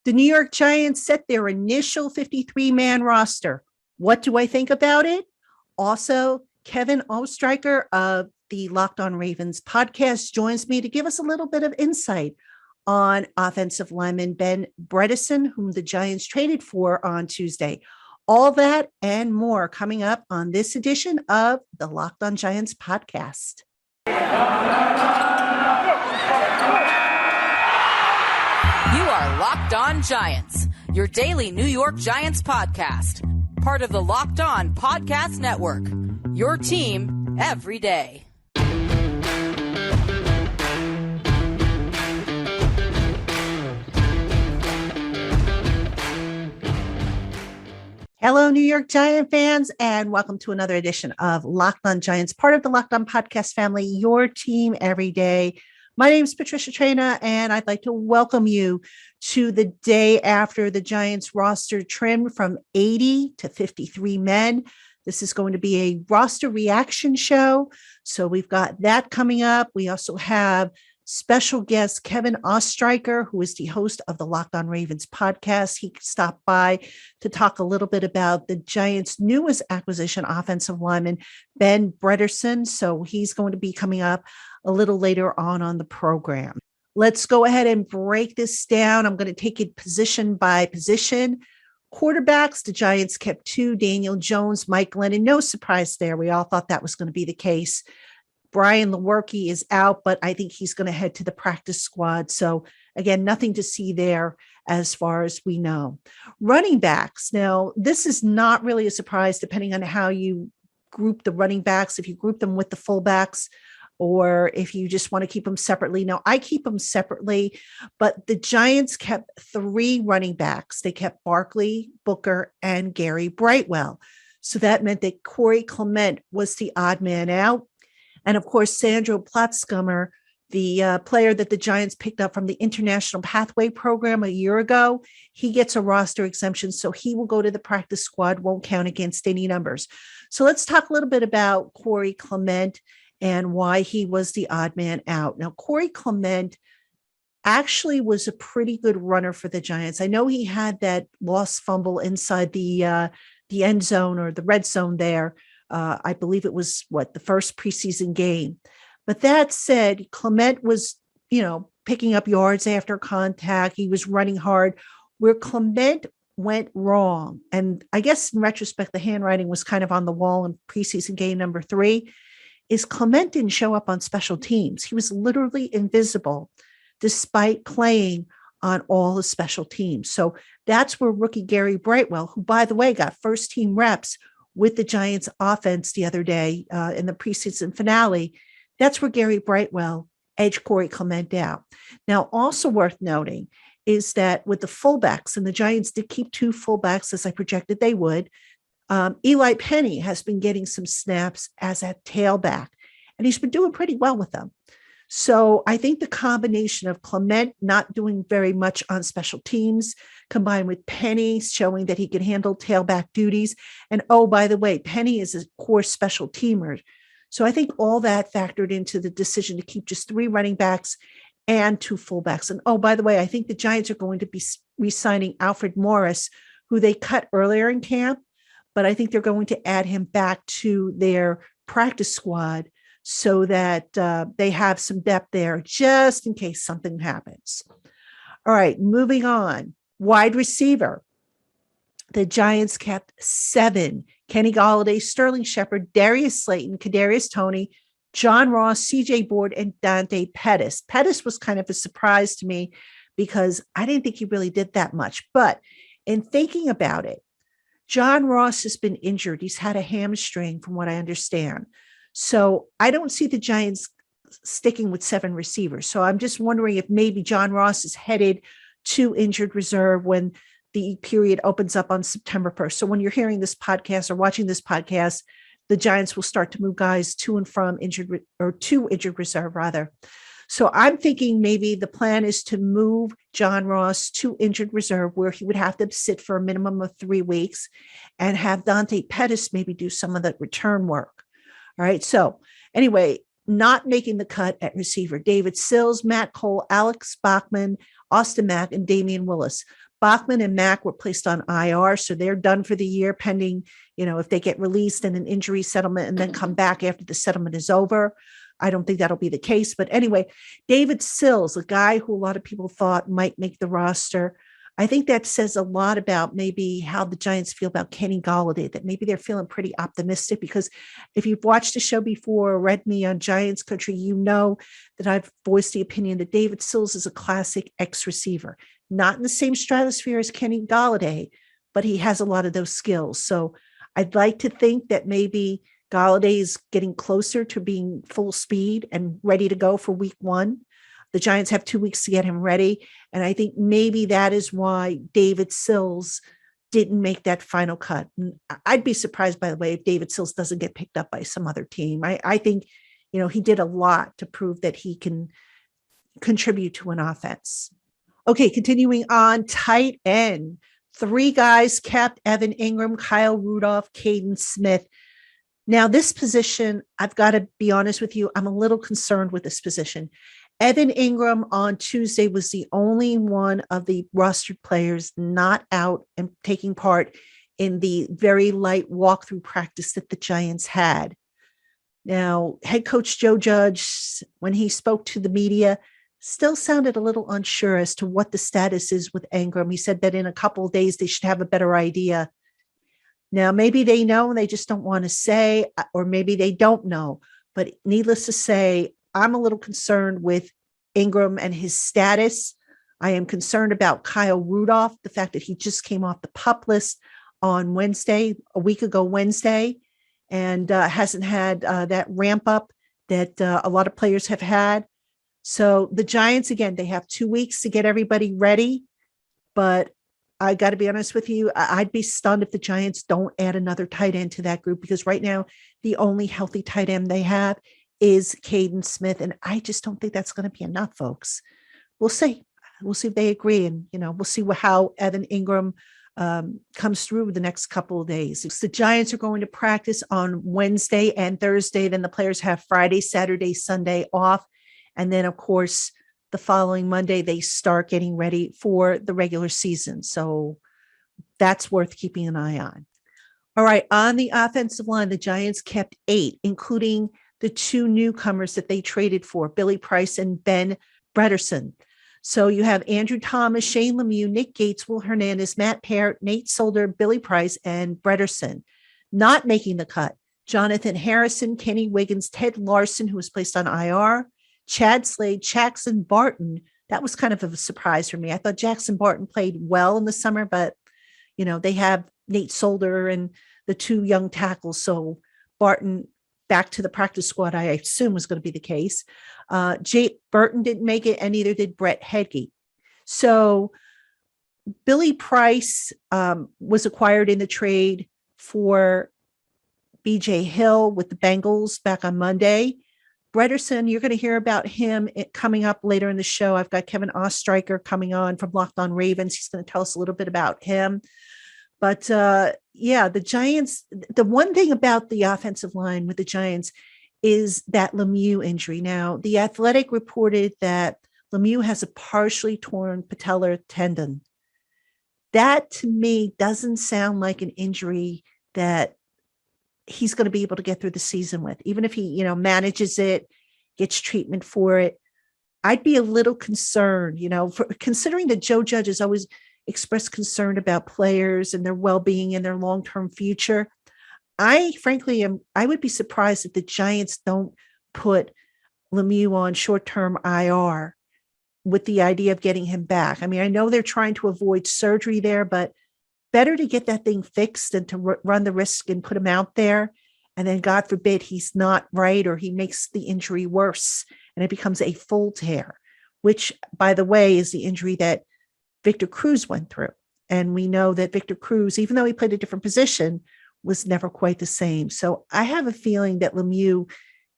The New York Giants set their initial 53-man roster. What do I think about it? Also, Kevin Oestricher of the LockedOn Ravens podcast joins me to give us a little bit of insight on offensive lineman Ben Bredeson, whom the Giants traded for on Tuesday. All that and more coming up on this edition of the LockedOn Giants podcast. You are Locked On Giants, your daily New York Giants podcast, part of the Locked On Podcast Network, your team every day. Hello, New York Giant fans, and welcome to another edition of Locked On Giants, part of the Locked On Podcast family, your team every day. My name is Patricia Traina, and I'd like to welcome you to the day after the Giants roster trimmed from 80 to 53 men. This is going to be a roster reaction show, so we've got that coming up. We also have special guest Kevin Oestricher, who is the host of the LockedOn Ravens podcast. He stopped by to talk a little bit about the Giants' newest acquisition, offensive lineman Ben Bredeson. So he's going to be coming up a little later on the program. Let's go ahead and break this down. I'm going to take it position by position. Quarterbacks, the Giants kept two, Daniel Jones, Mike Glennon. No surprise there. We all thought that was going to be the case. Brian Lewerke is out, but I think he's going to head to the practice squad. So again, nothing to see there as far as we know. Running backs. Now, this is not really a surprise depending on how you group the running backs, if you group them with the fullbacks, or if you just want to keep them separately. Now, I keep them separately, but the Giants kept three running backs. They kept Barkley, Booker, and Gary Brightwell. So that meant that Corey Clement was the odd man out. And of course, Sandro Platzgummer, the player that the Giants picked up from the International Pathway Program a year ago, he gets a roster exemption, so he will go to the practice squad, won't count against any numbers. So let's talk a little bit about Corey Clement and why he was the odd man out. Now, Corey Clement actually was a pretty good runner for the Giants. I know he had that lost fumble inside the end zone or the red zone there. I believe it was the first preseason game. But that said, Clement was, picking up yards after contact. He was running hard. Where Clement went wrong, and I guess in retrospect, the handwriting was kind of on the wall in preseason game number 3, is Clement didn't show up on special teams. He was literally invisible despite playing on all the special teams. So that's where rookie Gary Brightwell, who, by the way, got first team reps with the Giants offense the other day in the preseason finale, that's where Gary Brightwell edged Corey Clement out. Now, also worth noting is that with the fullbacks, and the Giants did keep two fullbacks as I projected they would, Eli Penny has been getting some snaps as a tailback, and he's been doing pretty well with them. So I think the combination of Clement not doing very much on special teams, combined with Penny showing that he can handle tailback duties. And oh, by the way, Penny is a core special teamer. So I think all that factored into the decision to keep just 3 running backs and 2 fullbacks. And oh, by the way, I think the Giants are going to be re-signing Alfred Morris, who they cut earlier in camp, but I think they're going to add him back to their practice squad so that they have some depth there just in case something happens. All right, moving on. Wide receiver. The Giants kept 7. Kenny Golladay, Sterling Shepard, Darius Slayton, Kadarius Toney, John Ross, CJ Board, and Dante Pettis. Pettis was kind of a surprise to me because I didn't think he really did that much. But in thinking about it, John Ross has been injured. He's had a hamstring from what I understand. So I don't see the Giants sticking with 7 receivers. So I'm just wondering if maybe John Ross is headed to injured reserve when the period opens up on September 1st. So when you're hearing this podcast or watching this podcast, the Giants will start to move guys to and from injured reserve rather. So I'm thinking maybe the plan is to move John Ross to injured reserve where he would have to sit for a minimum of 3 weeks and have Dante Pettis maybe do some of the return work. All right. So anyway, not making the cut at receiver, David Sills, Matt Cole, Alex Bachman, Austin Mack, and Damian Willis. Bachman and Mack were placed on IR, so they're done for the year pending, if they get released in an injury settlement and then come back after the settlement is over. I don't think that'll be the case. But anyway, David Sills, a guy who a lot of people thought might make the roster, I think that says a lot about maybe how the Giants feel about Kenny Golladay, that maybe they're feeling pretty optimistic, because if you've watched the show before or read me on Giants Country, you know that I've voiced the opinion that David Sills is a classic X receiver, not in the same stratosphere as Kenny Golladay, but he has a lot of those skills. So I'd like to think that maybe Golladay is getting closer to being full speed and ready to go for week 1. The Giants have 2 weeks to get him ready. And I think maybe that is why David Sills didn't make that final cut. And I'd be surprised, by the way, if David Sills doesn't get picked up by some other team. I think, he did a lot to prove that he can contribute to an offense. Okay, continuing on, tight end. 3 guys kept: Evan Ingram, Kyle Rudolph, Caden Smith. Now, this position, I've got to be honest with you, I'm a little concerned with this position. Evan Ingram on Tuesday was the only one of the rostered players not out and taking part in the very light walkthrough practice that the Giants had. Now, head coach Joe Judge, when he spoke to the media, still sounded a little unsure as to what the status is with Ingram. He said that in a couple of days, they should have a better idea. Now, maybe they know and they just don't want to say, or maybe they don't know. But needless to say, I'm a little concerned with Ingram and his status. I am concerned about Kyle Rudolph, the fact that he just came off the PUP list on Wednesday, a week ago Wednesday, and hasn't had that ramp up that a lot of players have had. So the Giants, again, they have 2 weeks to get everybody ready. But I got to be honest with you, I'd be stunned if the Giants don't add another tight end to that group, because right now the only healthy tight end they have is Caden Smith. And I just don't think that's going to be enough, folks. We'll see. We'll see if they agree. And, we'll see how Evan Ingram comes through the next couple of days. The Giants are going to practice on Wednesday and Thursday. Then the players have Friday, Saturday, Sunday off. And then, of course, the following Monday, they start getting ready for the regular season. So that's worth keeping an eye on. All right. On the offensive line, the Giants kept 8, including the 2 newcomers that they traded for, Billy Price and Ben Bredeson. So you have Andrew Thomas, Shane Lemieux, Nick Gates, Will Hernandez, Matt Parrott, Nate Solder, Billy Price, and Bretterson. Not making the cut: Jonathan Harrison, Kenny Wiggins, Ted Larson, who was placed on IR, Chad Slade, Jackson Barton. That was kind of a surprise for me. I thought Jackson Barton played well in the summer, but, they have Nate Solder and the 2 young tackles. So Barton back to the practice squad, I assume, was going to be the case. Jay Burton didn't make it, and neither did Brett Hedge. So Billy Price was acquired in the trade for BJ Hill with the Bengals back on Monday. Bretterson, you're going to hear about him coming up later in the show. I've got Kevin Oestricher coming on from LockedOn Ravens. He's going to tell us a little bit about him. But the Giants, the one thing about the offensive line with the Giants is that Lemieux injury. Now, The Athletic reported that Lemieux has a partially torn patellar tendon. That, to me, doesn't sound like an injury that he's going to be able to get through the season with. Even if he, manages it, gets treatment for it, I'd be a little concerned, for considering that Joe Judge has always expressed concern about players and their well-being and their long-term future. I would be surprised if the Giants don't put Lemieux on short-term IR with the idea of getting him back. I mean, I know they're trying to avoid surgery there, but better to get that thing fixed than to run the risk and put him out there. And then, God forbid, he's not right, or he makes the injury worse and it becomes a full tear, which, by the way, is the injury that Victor Cruz went through. And we know that Victor Cruz, even though he played a different position, was never quite the same. So I have a feeling that Lemieux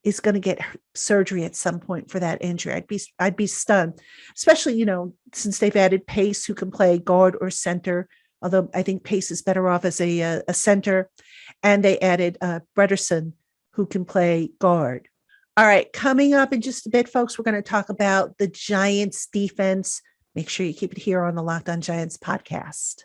is going to get surgery at some point for that injury. I'd be stunned, especially, since they've added Pace, who can play guard or center, although I think Pace is better off as a center. And they added Bretterson, who can play guard. All right, coming up in just a bit, folks, we're going to talk about the Giants defense, Make sure you keep it here on the LockedOn Giants podcast.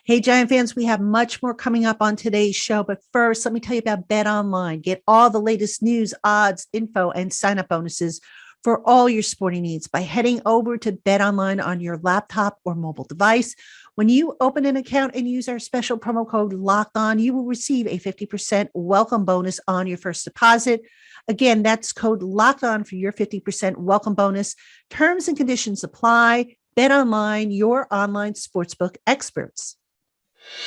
Hey, Giant fans, we have much more coming up on today's show. But first, let me tell you about Bet Online. Get all the latest news, odds, info, and sign-up bonuses for all your sporting needs by heading over to Bet Online on your laptop or mobile device. When you open an account and use our special promo code LOCKEDON, you will receive a 50% welcome bonus on your first deposit. Again, that's code LOCKEDON for your 50% welcome bonus. Terms and conditions apply. Bet Online, your online sportsbook experts.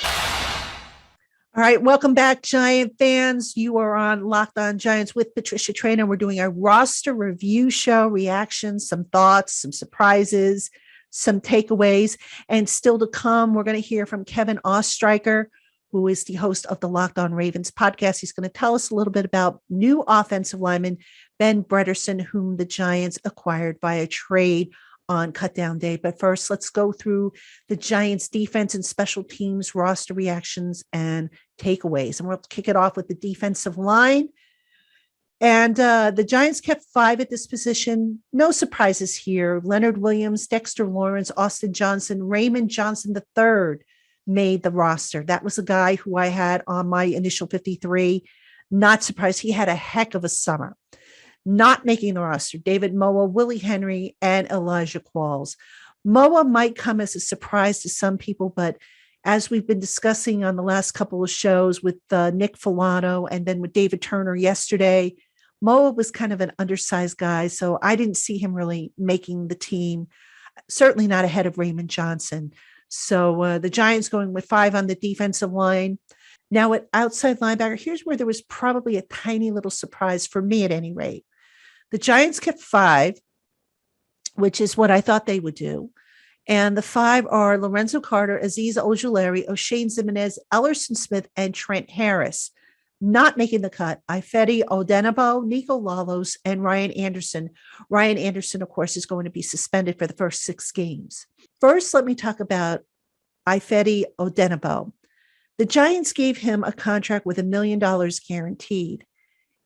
All right, welcome back, Giant fans. You are on LockedOn Giants with Patricia Traina. We're doing a roster review show, reactions, some thoughts, some surprises, some takeaways, and still to come, we're going to hear from Kevin Oestricher, who is the host of the LockedOn Ravens podcast. He's going to tell us a little bit about new offensive lineman Ben Bredeson, whom the Giants acquired via trade on cutdown day. But first, let's go through the Giants defense and special teams roster reactions and takeaways. And we'll kick it off with the defensive line. And the Giants kept 5 at this position. No surprises here. Leonard Williams, Dexter Lawrence, Austin Johnson, Raymond Johnson III made the roster. That was a guy who I had on my initial 53. Not surprised. He had a heck of a summer. Not making the roster, David Moa, Willie Henry, and Elijah Qualls. Moa might come as a surprise to some people, but as we've been discussing on the last couple of shows with Nick Filano and then with David Turner yesterday, Moa was kind of an undersized guy, so I didn't see him really making the team, certainly not ahead of Raymond Johnson. So the Giants going with 5 on the defensive line. Now at outside linebacker, here's where there was probably a tiny little surprise for me at any rate. The Giants kept 5, which is what I thought they would do. And the 5 are Lorenzo Carter, Aziz Ojulari, O'Shane Zimenez, Ellerson Smith, and Trent Harris. Not making the cut, Ifetti Odenabo, Nico Lalos, and Ryan Anderson. Ryan Anderson, of course, is going to be suspended for the first 6 games. First, let me talk about Ifetti Odenabo. The Giants gave him a contract with $1 million guaranteed,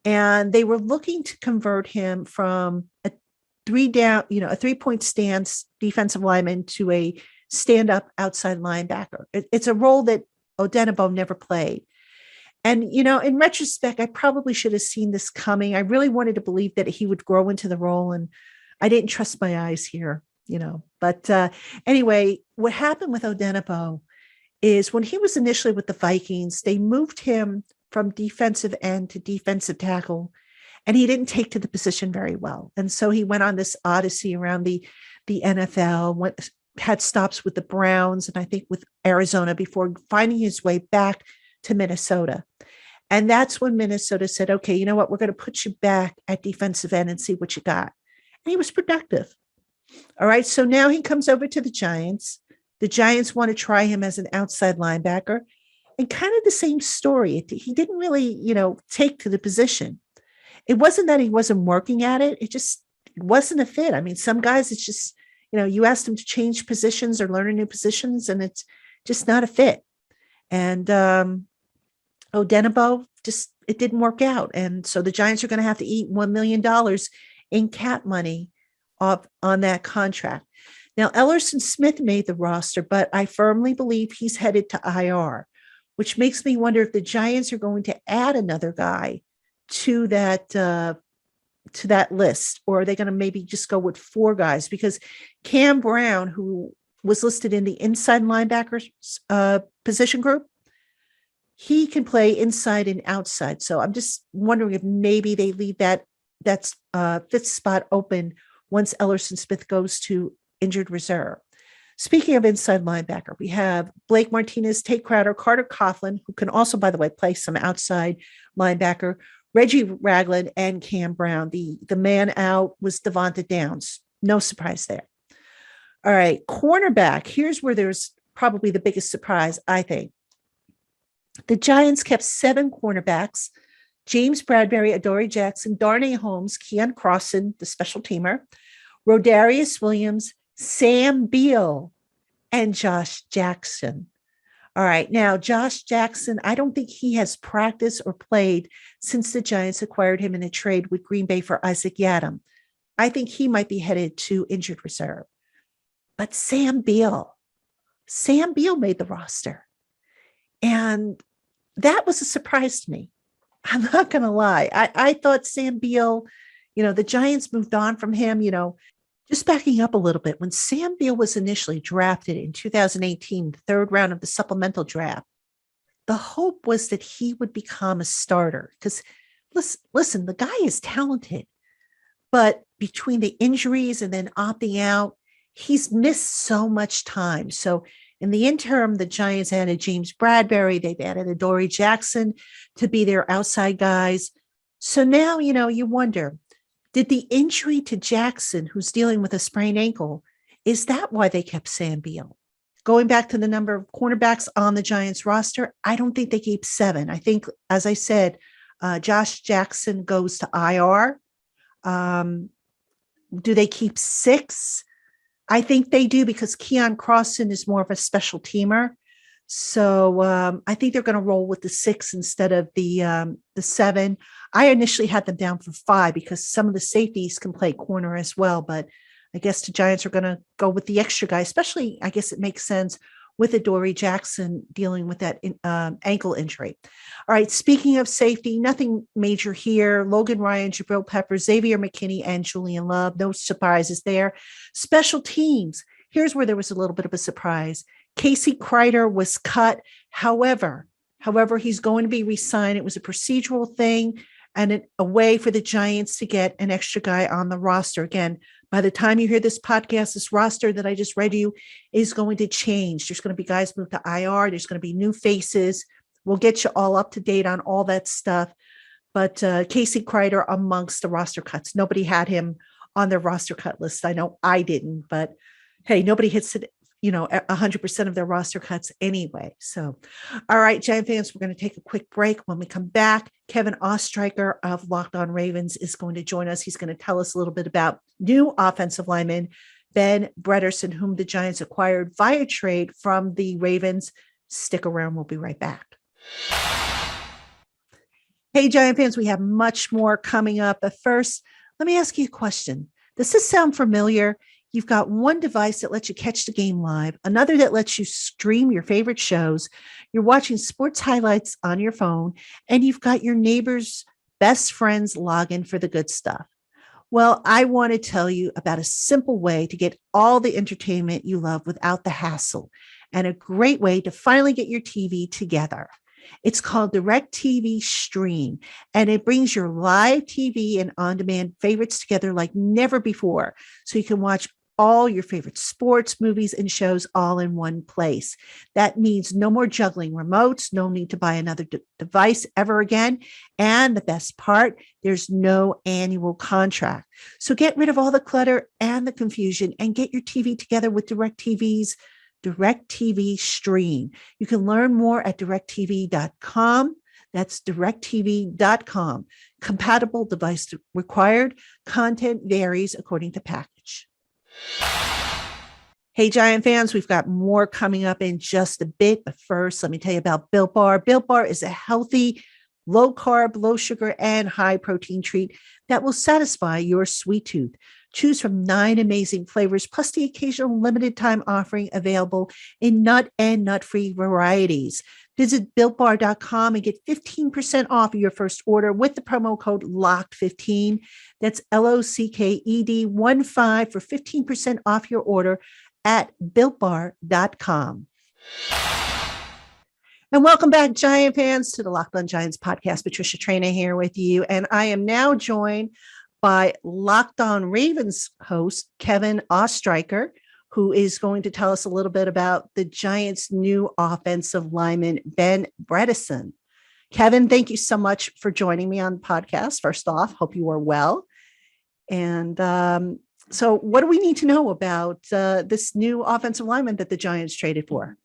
and they were looking to convert him from a 3-point stance defensive lineman to a stand-up outside linebacker. It's a role that Odenabo never played. And, in retrospect, I probably should have seen this coming. I really wanted to believe that he would grow into the role, and I didn't trust my eyes here, But anyway, what happened with Odenabo is when he was initially with the Vikings, they moved him from defensive end to defensive tackle, and he didn't take to the position very well. And so he went on this odyssey around the NFL, had stops with the Browns and I think with Arizona before finding his way back to Minnesota. And that's when Minnesota said, okay, you know what? We're going to put you back at defensive end and see what you got. And he was productive. All right. So now he comes over to the Giants. The Giants want to try him as an outside linebacker, and kind of the same story. He didn't really, take to the position. It wasn't that he wasn't working at it. It wasn't a fit. I mean, some guys, it's just, you ask them to change positions or learn new positions, and it's just not a fit. And Odenabo, it didn't work out. And so the Giants are going to have to eat $1 million in cap money on that contract. Now, Ellerson Smith made the roster, but I firmly believe he's headed to IR, which makes me wonder if the Giants are going to add another guy to that list, or are they going to maybe just go with 4 guys? Because Cam Brown, who was listed in the inside linebackers position group, he can play inside and outside. So I'm just wondering if maybe they leave that 5th spot open once Ellerson Smith goes to injured reserve. Speaking of inside linebacker, we have Blake Martinez, Tate Crowder, Carter Coughlin, who can also, by the way, play some outside linebacker, Reggie Ragland, and Cam Brown. The man out was Devonta Downs. No surprise there. All right, cornerback. Here's where there's probably the biggest surprise, I think. The Giants kept 7 cornerbacks: James Bradbury, Adoree Jackson, Darnay Holmes, Keon Crossan, the special teamer, Rodarius Williams, Sam Beale, and Josh Jackson. All right. Now, Josh Jackson, I don't think he has practiced or played since the Giants acquired him in a trade with Green Bay for Isaac Yiadom. I think he might be headed to injured reserve. But Sam Beale made the roster. And that was a surprise to me. I'm not going to lie. I thought Sam Beale, the Giants moved on from him, just backing up a little bit. When Sam Beale was initially drafted in 2018, the third round of the supplemental draft, the hope was that he would become a starter because listen, the guy is talented, but between the injuries and then opting out, he's missed so much time. So in the interim, the Giants added James Bradbury. They've added Adoree Jackson to be their outside guys. So now, you wonder, did the injury to Jackson, who's dealing with a sprained ankle, is that why they kept Sam Beale? Going back to the number of cornerbacks on the Giants roster, I don't think they keep 7. I think, as I said, Josh Jackson goes to IR. Do they keep 6? I think they do because Keon Crossan is more of a special teamer. So I think they're going to roll with the 6 instead of the 7. I initially had them down for 5 because some of the safeties can play corner as well. But I guess the Giants are going to go with the extra guy, especially I guess it makes sense with Adoree Jackson dealing with that ankle injury. All right, speaking of safety, nothing major here. Logan Ryan, Jabril Peppers, Xavier McKinney, and Julian Love. No surprises there. Special teams. Here's where there was a little bit of a surprise. Casey Kreider was cut. However, he's going to be re-signed. It was a procedural thing and a way for the Giants to get an extra guy on the roster. Again, by the time you hear this podcast, this roster that I just read you is going to change. There's going to be guys moved to IR. There's going to be new faces. We'll get you all up to date on all that stuff. But Casey Kreider amongst the roster cuts. Nobody had him on their roster cut list. I know I didn't, but hey, nobody hits it, 100% of their roster cuts anyway. So, all right, Giant fans, we're going to take a quick break. When we come back, Kevin Oestricher of LockedOn Ravens is going to join us. He's going to tell us a little bit about new offensive lineman Ben Bredeson, whom the Giants acquired via trade from the Ravens. Stick around. We'll be right back. Hey, Giant fans, we have much more coming up. But first, let me ask you a question. Does this sound familiar? You've got one device that lets you catch the game live, another that lets you stream your favorite shows. You're watching sports highlights on your phone, and you've got your neighbor's best friend's login for the good stuff. Well, I want to tell you about a simple way to get all the entertainment you love without the hassle, and a great way to finally get your TV together. It's called DirecTV Stream, and it brings your live TV and on-demand favorites together like never before, so you can watch all your favorite sports, movies, and shows all in one place. That means no more juggling remotes, no need to buy another device ever again. And the best part, there's no annual contract. So get rid of all the clutter and the confusion and get your TV together with DirecTV's DirecTV Stream. You can learn more at directv.com. That's directv.com. Compatible device required. Content varies according to package. Hey, Giant fans, we've got more coming up in just a bit. But first, let me tell you about Built Bar. Built Bar is a healthy, low carb, low sugar, and high protein treat that will satisfy your sweet tooth. Choose from 9 amazing flavors, plus the occasional limited time offering available in nut and nut-free varieties. Visit BuiltBar.com and get 15% off your first order with the promo code LOCKED15. That's LOCKED15 for 15% off your order at BuiltBar.com. And welcome back, Giant fans, to the LockedOn Giants podcast. Patricia Traina here with you. And I am now joined by LockedOn Ravens host, Kevin Oestricher, who is going to tell us a little bit about the Giants' new offensive lineman, Ben Bredeson. Kevin, thank you so much for joining me on the podcast. First off, hope you are well. And so what do we need to know about this new offensive lineman that the Giants traded for?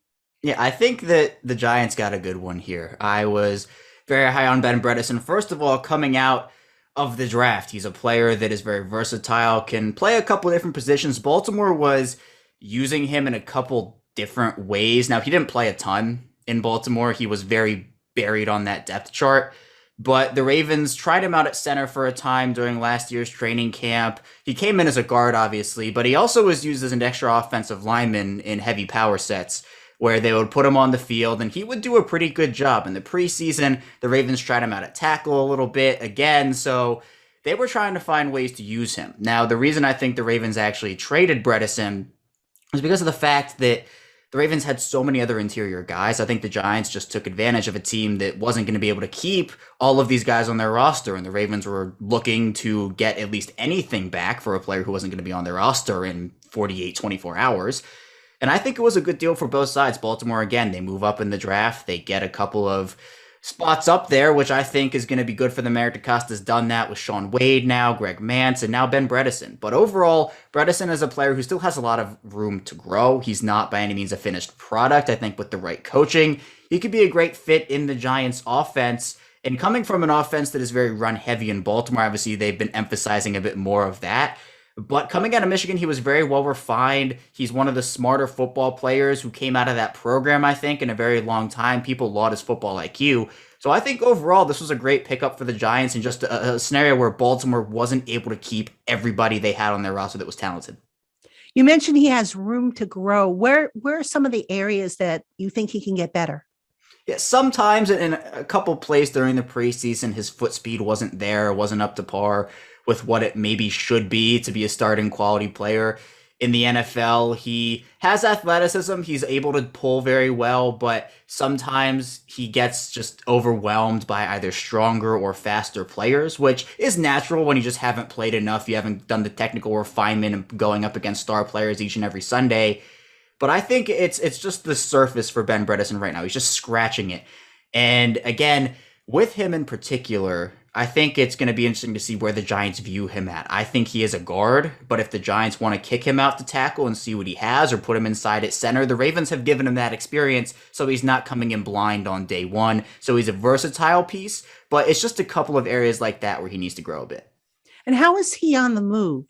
Yeah, I think that the Giants got a good one here. I was very high on Ben Bredeson. First of all, coming out of the draft, he's a player that is very versatile, can play a couple of different positions. Baltimore was using him in a couple different ways. Now, he didn't play a ton in Baltimore. He was very buried on that depth chart. But the Ravens tried him out at center for a time during last year's training camp. He came in as a guard, obviously, but he also was used as an extra offensive lineman in heavy power sets where they would put him on the field, and he would do a pretty good job. In the preseason, the Ravens tried him out at tackle a little bit again, so they were trying to find ways to use him. Now, the reason I think the Ravens actually traded Bredesen is because of the fact that the Ravens had so many other interior guys. I think the Giants just took advantage of a team that wasn't going to be able to keep all of these guys on their roster, and the Ravens were looking to get at least anything back for a player who wasn't going to be on their roster in 48, 24 hours. And I think it was a good deal for both sides. Baltimore, again, they move up in the draft. They get a couple of spots up there, which I think is going to be good for them. Eric DeCosta's done that with Sean Wade now, Greg Mance, and now Ben Bredeson. But overall, Bredesen is a player who still has a lot of room to grow. He's not by any means a finished product. I think with the right coaching, he could be a great fit in the Giants' offense. And coming from an offense that is very run-heavy in Baltimore, obviously they've been emphasizing a bit more of that. But coming out of Michigan, he was very well refined. He's one of the smarter football players who came out of that program, I think, in a very long time. People laud his football IQ. So I think overall, this was a great pickup for the Giants in just a scenario where Baltimore wasn't able to keep everybody they had on their roster that was talented. You mentioned he has room to grow. Where are some of the areas that you think he can get better? Yeah, sometimes in a couple plays during the preseason, his foot speed wasn't there, wasn't up to par with what it maybe should be to be a starting quality player in the NFL. He has athleticism. He's able to pull very well, but sometimes he gets just overwhelmed by either stronger or faster players, which is natural when you just haven't played enough. You haven't done the technical refinement of going up against star players each and every Sunday. But I think it's just the surface for Ben Bredeson right now. He's just scratching it. And again, with him in particular, I think it's going to be interesting to see where the Giants view him at. I think he is a guard, but if the Giants want to kick him out to tackle and see what he has or put him inside at center, the Ravens have given him that experience, so he's not coming in blind on day one. So he's a versatile piece, but it's just a couple of areas like that where he needs to grow a bit. And how is he on the move?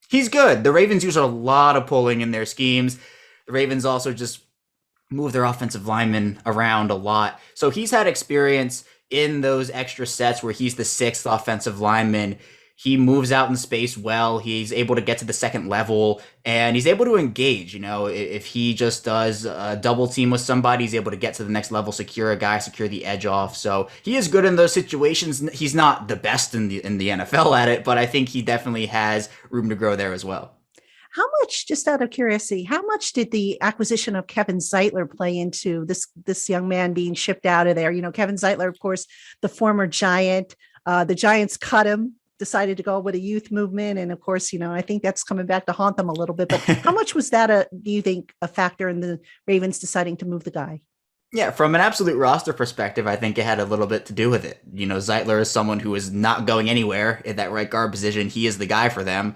He's good. The Ravens use a lot of pulling in their schemes. The Ravens also just move their offensive linemen around a lot. So he's had experience in those extra sets where he's the sixth offensive lineman. He moves out in space well. He's able to get to the second level, and he's able to engage. You know, if he just does a double team with somebody, he's able to get to the next level, secure a guy, secure the edge off. So he is good in those situations. He's not the best in the NFL at it, but I think he definitely has room to grow there as well. How much, just out of curiosity, how much did the acquisition of Kevin Zeitler play into this young man being shipped out of there? You know, Kevin Zeitler, of course, the former Giant. The Giants cut him, decided to go with a youth movement. And of course, you know, I think that's coming back to haunt them a little bit. But how much was that, do you think, a factor in the Ravens deciding to move the guy? Yeah, from an absolute roster perspective, I think it had a little bit to do with it. You know, Zeitler is someone who is not going anywhere at that right guard position. He is the guy for them.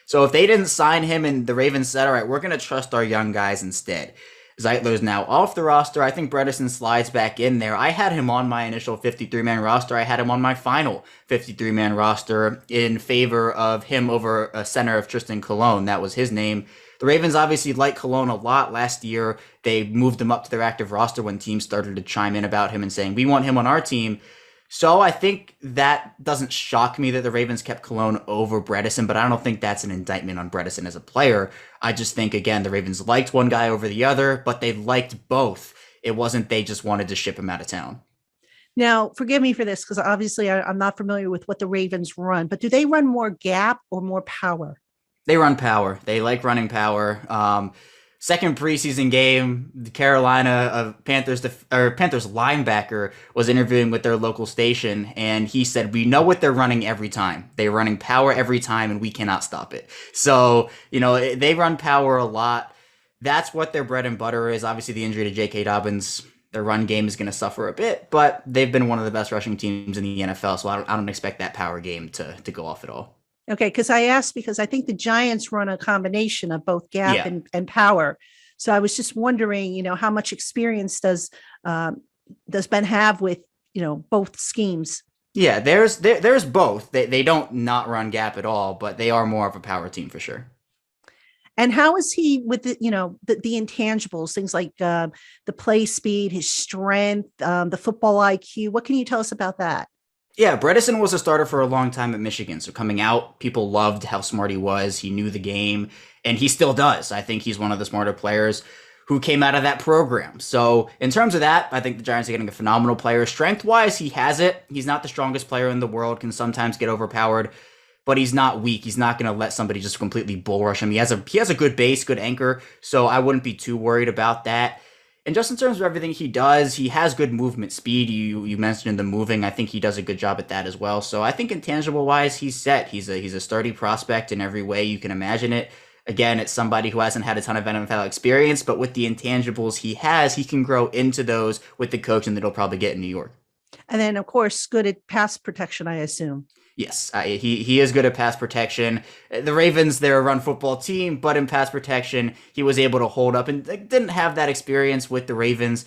So if they didn't sign him and the Ravens said, all right, we're going to trust our young guys instead. Zeitler's now off the roster. I think Bredesen slides back in there. I had him on my initial 53-man roster. I had him on my final 53-man roster in favor of him over a center of Tristan Colon. That was his name. The Ravens obviously like Colon a lot. Last year, they moved him up to their active roster when teams started to chime in about him and saying, we want him on our team. So I think that doesn't shock me that the Ravens kept Colon over Bredesen, but I don't think that's an indictment on Bredesen as a player. I just think, again, the Ravens liked one guy over the other, but they liked both. It wasn't they just wanted to ship him out of town. Now, forgive me for this, because obviously I'm not familiar with what the Ravens run, but do they run more gap or more power? They run power. They like running power. Second preseason game, the Carolina Panthers linebacker was interviewing with their local station, and he said, we know what they're running every time. They're running power every time, and we cannot stop it. So, you know, they run power a lot. That's what their bread and butter is. Obviously, the injury to J.K. Dobbins, their run game is going to suffer a bit, but they've been one of the best rushing teams in the NFL, so I don't expect that power game to go off at all. Okay, because I asked because I think the Giants run a combination of both gap and power. So I was just wondering, you know, how much experience does Ben have with, you know, both schemes? Yeah, there's both. They don't not run gap at all, but they are more of a power team for sure. And how is he with the intangibles, things like the play speed, his strength, the football IQ? What can you tell us about that? Yeah, Bredesen was a starter for a long time at Michigan. So coming out, people loved how smart he was. He knew the game, and he still does. I think he's one of the smarter players who came out of that program. So in terms of that, I think the Giants are getting a phenomenal player. Strength-wise, he has it. He's not the strongest player in the world, can sometimes get overpowered, but he's not weak. He's not going to let somebody just completely bull rush him. He has a good base, good anchor, so I wouldn't be too worried about that. And just in terms of everything he does, he has good movement speed. You mentioned the moving. I think he does a good job at that as well. So I think intangible wise, he's set. He's a sturdy prospect in every way you can imagine it. Again, it's somebody who hasn't had a ton of NFL experience, but with the intangibles he has, he can grow into those with the coaching that he'll probably get in New York. And then, of course, good at pass protection, I assume. Yes, he is good at pass protection. The Ravens, they're a run football team, but in pass protection, he was able to hold up and didn't have that experience with the Ravens.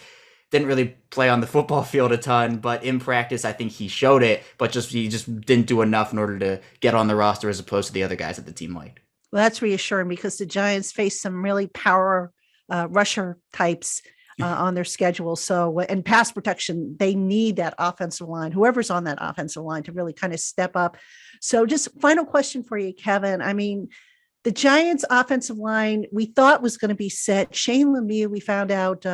Didn't really play on the football field a ton, but in practice, I think he showed it, but he just didn't do enough in order to get on the roster as opposed to the other guys that the team liked. Well, that's reassuring because the Giants face some really power rusher types on their schedule. So, and pass protection, they need that offensive line, whoever's on that offensive line to really kind of step up. So just final question for you, Kevin. I mean, the Giants offensive line, we thought was going to be set. Shane Lemieux, we found out,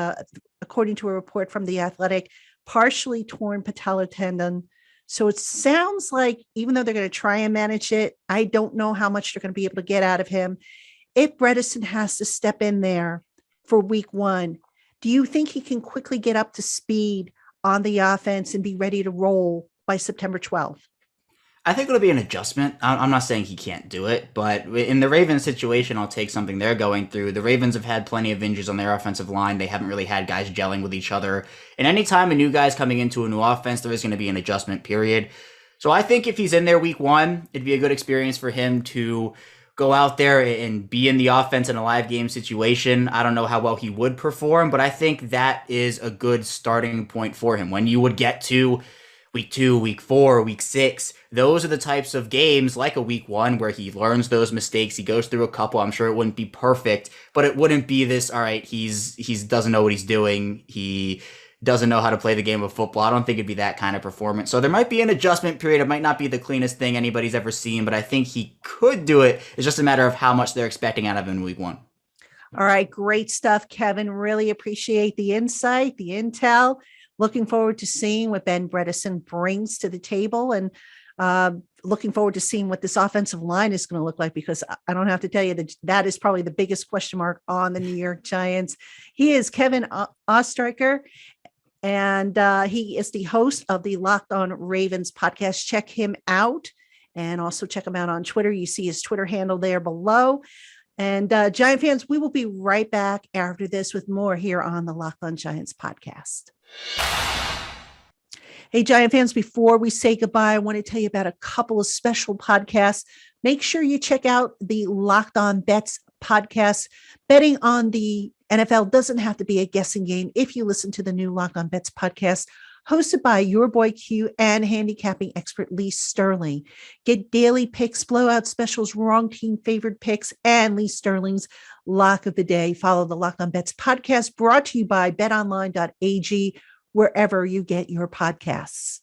according to a report from The Athletic, partially torn patellar tendon. So it sounds like even though they're going to try and manage it, I don't know how much they're going to be able to get out of him. If Bredesen has to step in there for week one, do you think he can quickly get up to speed on the offense and be ready to roll by September 12th? I think it'll be an adjustment. I'm not saying he can't do it, but in the Ravens situation, I'll take something they're going through. The Ravens have had plenty of injuries on their offensive line. They haven't really had guys gelling with each other. And anytime a new guy's coming into a new offense, there is going to be an adjustment period. So I think if he's in there week one, it'd be a good experience for him to go out there and be in the offense in a live game situation. I don't know how well he would perform, but I think that is a good starting point for him. When you would get to week 2, week 4, week 6, those are the types of games like a week 1 where he learns those mistakes. He goes through a couple. I'm sure it wouldn't be perfect, but it wouldn't be this, all right, he's doesn't know what he's doing. He doesn't know how to play the game of football. I don't think it'd be that kind of performance. So there might be an adjustment period. It might not be the cleanest thing anybody's ever seen, but I think he could do it. It's just a matter of how much they're expecting out of him in week 1. All right. Great stuff, Kevin. Really appreciate the insight, the intel. Looking forward to seeing what Ben Bredeson brings to the table, and looking forward to seeing what this offensive line is going to look like, because I don't have to tell you that is probably the biggest question mark on the New York Giants. He is Kevin Oestricher, and he is the host of the LockedOn Ravens podcast. Check him out, and also check him out on Twitter. You see his Twitter handle there below. And Giant fans, we will be right back after this with more here on the LockedOn Giants podcast. Hey, Giant fans, before we say goodbye, I want to tell you about a couple of special podcasts. Make sure you check out the Locked On Bets podcast. Betting on the NFL doesn't have to be a guessing game if you listen to the new Locked On Bets podcast, hosted by your boy Q and handicapping expert Lee Sterling. Get daily picks, blowout specials, wrong team favored picks, and Lee Sterling's lock of the day. Follow the Locked On Bets podcast, brought to you by betonline.ag, wherever you get your podcasts.